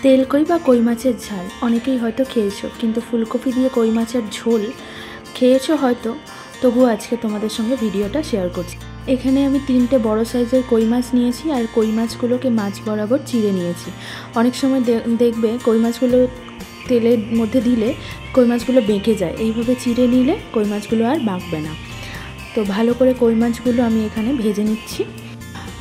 তেল কই বা কই মাছের ঝাল অনেকেই হয়তো খেয়েছো, কিন্তু ফুলকপি দিয়ে কই মাছের ঝোল খেয়েছো হয়তো, তবুও আজকে তোমাদের সঙ্গে ভিডিওটা শেয়ার করছি। এখানে আমি 3টে বড় সাইজের কই মাছ নিয়েছি আর কই মাছগুলোকে মাছ বরাবর চিড়ে নিয়েছি। অনেক সময় দেখবে কই মাছগুলো তেলের মধ্যে দিলে কই মাছগুলো বেঁকে যায়, এইভাবে চিড়ে নিলে কই মাছগুলো আর বাঁকবে না। তো ভালো করে কই মাছগুলো আমি এখানে ভেজে নিচ্ছি।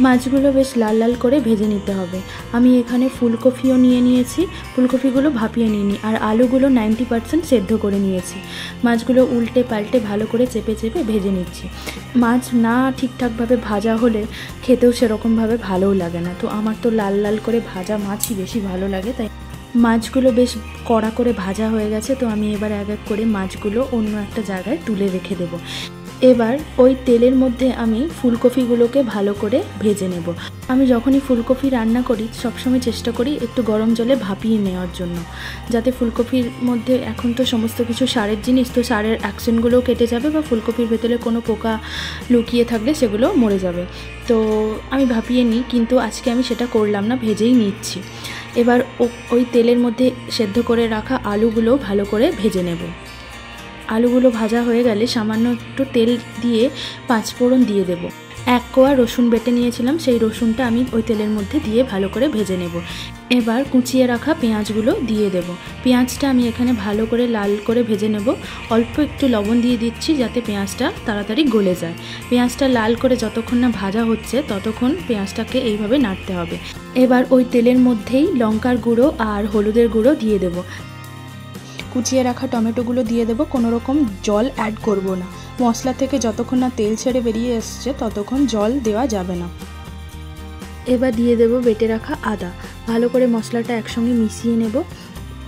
মাছগুলো বেশ লাল লাল করে ভেজে নিতে হবে। আমি এখানে ফুলকপিও নিয়েছি, ফুলকপিগুলো ভাপিয়ে নিইনি, আর আলুগুলো 90% সেদ্ধ করে নিয়েছি। মাছগুলো উল্টে পাল্টে ভালো করে চেপে চেপে ভেজে নিচ্ছি। মাছ না ঠিকঠাকভাবে ভাজা হলে খেতেও সেরকমভাবে ভালোও লাগে না, তো আমার তো লাল লাল করে ভাজা মাছই বেশি ভালো লাগে। তাই মাছগুলো বেশ কড়া করে ভাজা হয়ে গেছে, তো আমি এবার এক এক করে মাছগুলো অন্য একটা জায়গায় তুলে রেখে দেবো। এবার ওই তেলের মধ্যে আমি ফুলকপিগুলোকে ভালো করে ভেজে নেব। আমি যখনই ফুলকপি রান্না করি সবসময় চেষ্টা করি একটু গরম জলে ভাপিয়ে নেওয়ার জন্য, যাতে ফুলকপির মধ্যে এখন তো সমস্ত কিছু সারের জিনিস, তো সারের অ্যাকশনগুলোও কেটে যাবে বা ফুলকপির ভেতরে কোনো পোকা লুকিয়ে থাকলে সেগুলো মরে যাবে। তো আমি ভাপিয়ে নিই, কিন্তু আজকে আমি সেটা করলাম না, ভেজেই নিচ্ছি। এবার ওই তেলের মধ্যে সেদ্ধ করে রাখা আলুগুলো ভালো করে ভেজে নেব। আলুগুলো ভাজা হয়ে গেলে সামান্য একটু তেল দিয়ে 5 ফোড়ন দিয়ে দেব। 1 কোয়া রসুন বেটে নিয়েছিলাম, সেই রসুনটা আমি ওই তেলের মধ্যে দিয়ে ভালো করে ভেজে নেব। এবার কুচিয়ে রাখা পেঁয়াজগুলো দিয়ে দেব। পেঁয়াজটা আমি এখানে ভালো করে লাল করে ভেজে নেব। অল্প একটু লবণ দিয়ে দিচ্ছি যাতে পেঁয়াজটা তাড়াতাড়ি গলে যায়। পেঁয়াজটা লাল করে যতক্ষণ না ভাজা হচ্ছে ততক্ষণ পেঁয়াজটাকে এইভাবে নাড়তে হবে। এবার ওই তেলের মধ্যেই লঙ্কার গুঁড়ো আর হলুদের গুঁড়ো দিয়ে দেব। কুচিয়ে রাখা টমেটোগুলো দিয়ে দেবো, কোনো রকম জল অ্যাড করব না। মশলা থেকে যতক্ষণ না তেল ছেড়ে বেরিয়ে এসছে ততক্ষণ জল দেওয়া যাবে না। এবার দিয়ে দেবো বেটে রাখা আদা। ভালো করে মশলাটা একসঙ্গে মিশিয়ে নেব।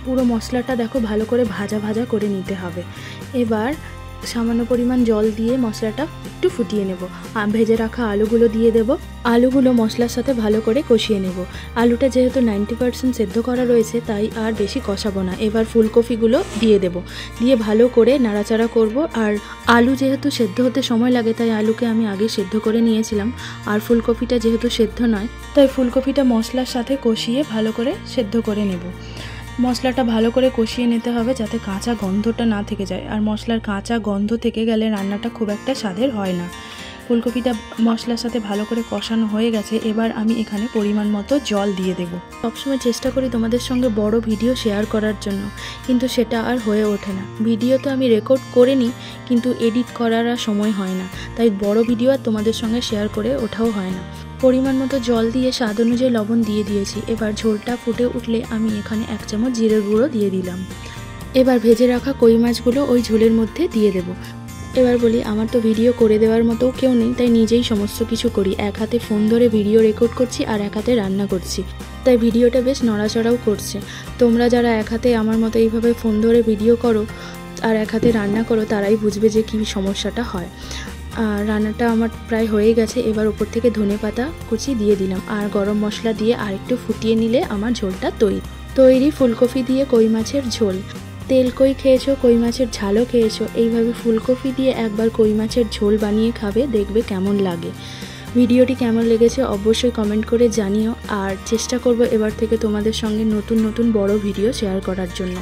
পুরো মশলাটা দেখো ভালো করে ভাজা ভাজা করে নিতে হবে। এবার সামান্য পরিমাণ জল দিয়ে মশলাটা একটু ফুটিয়ে নেব। ভেজে রাখা আলুগুলো দিয়ে দেব। আলুগুলো মশলার সাথে ভালো করে কষিয়ে নেব। আলুটা যেহেতু 90% সেদ্ধ করা রয়েছে তাই আর বেশি কষাবো না। এবার ফুলকপিগুলো দিয়ে দেব, দিয়ে ভালো করে নাড়াচাড়া করব। আর আলু যেহেতু সেদ্ধ হতে সময় লাগে তাই আলুকে আমি আগে সেদ্ধ করে নিয়েছিলাম, আর ফুলকপিটা যেহেতু সেদ্ধ নয় তাই ফুলকপিটা মশলার সাথে কষিয়ে ভালো করে সেদ্ধ করে নেব। মশলাটা ভালো করে কষিয়ে নিতে হবে যাতে কাঁচা গন্ধটা না থেকে যায়, আর মশলার কাঁচা গন্ধ থেকে গেলে রান্নাটা খুব একটা স্বাদের হয় না। ফুলকপিটা মশলার সাথে ভালো করে কষানো হয়ে গেছে, এবার আমি এখানে পরিমাণ মতো জল দিয়ে দেব। সবসময় চেষ্টা করি তোমাদের সঙ্গে বড় ভিডিও শেয়ার করার জন্য, কিন্তু সেটা আর হয়ে ওঠে না। ভিডিও তো আমি রেকর্ড করে নিই, কিন্তু এডিট করার আর সময় হয় না, তাই বড় ভিডিও আর তোমাদের সঙ্গে শেয়ার করে ওঠাও হয় না। পরিমাণ মতো জল দিয়ে স্বাদ অনুযায়ী লবণ দিয়ে দিয়েছি। এবার ঝোলটা ফুটে উঠলে আমি এখানে 1 চামচ জিরের গুঁড়ো দিয়ে দিলাম। এবার ভেজে রাখা কই মাছগুলো ওই ঝোলের মধ্যে দিয়ে দেব। এবার বলি, আমার তো ভিডিও করে দেওয়ার মতো কেউ নেই, তাই নিজেই সমস্ত কিছু করি। এক হাতে ফোন ধরে ভিডিও রেকর্ড করছি আর এক হাতে রান্না করছি, তাই ভিডিওটা বেশ নড়াচড়াও করছে। তোমরা যারা এক হাতে আমার মতো এইভাবে ফোন ধরে ভিডিও করো আর এক হাতে রান্না করো তারাই বুঝবে যে কী সমস্যাটা হয়। রান্নাটা আমার প্রায় হয়ে গেছে। এবার উপর থেকে ধনেপাতা কুচি দিয়ে দিলাম, আর গরম মশলা দিয়ে আরেকটু ফুটিয়ে নিলে আমার ঝোলটা তৈরি। ফুলকপি দিয়ে কই মাছের ঝোল। তেল কই খেয়েছো, কই মাছের ঝালও খেয়েছো, এইভাবে ফুলকপি দিয়ে একবার কই মাছের ঝোল বানিয়ে খাবে, দেখবে কেমন লাগে। ভিডিওটি কেমন লেগেছে অবশ্যই কমেন্ট করে জানিও, আর চেষ্টা করব এবার থেকে তোমাদের সঙ্গে নতুন নতুন বড় ভিডিও শেয়ার করার জন্য।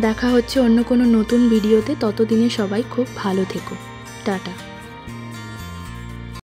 দেখা হচ্ছে অন্য কোনো নতুন ভিডিওতে, ততদিনে সবাই খুব ভালো থেকো। টাটা।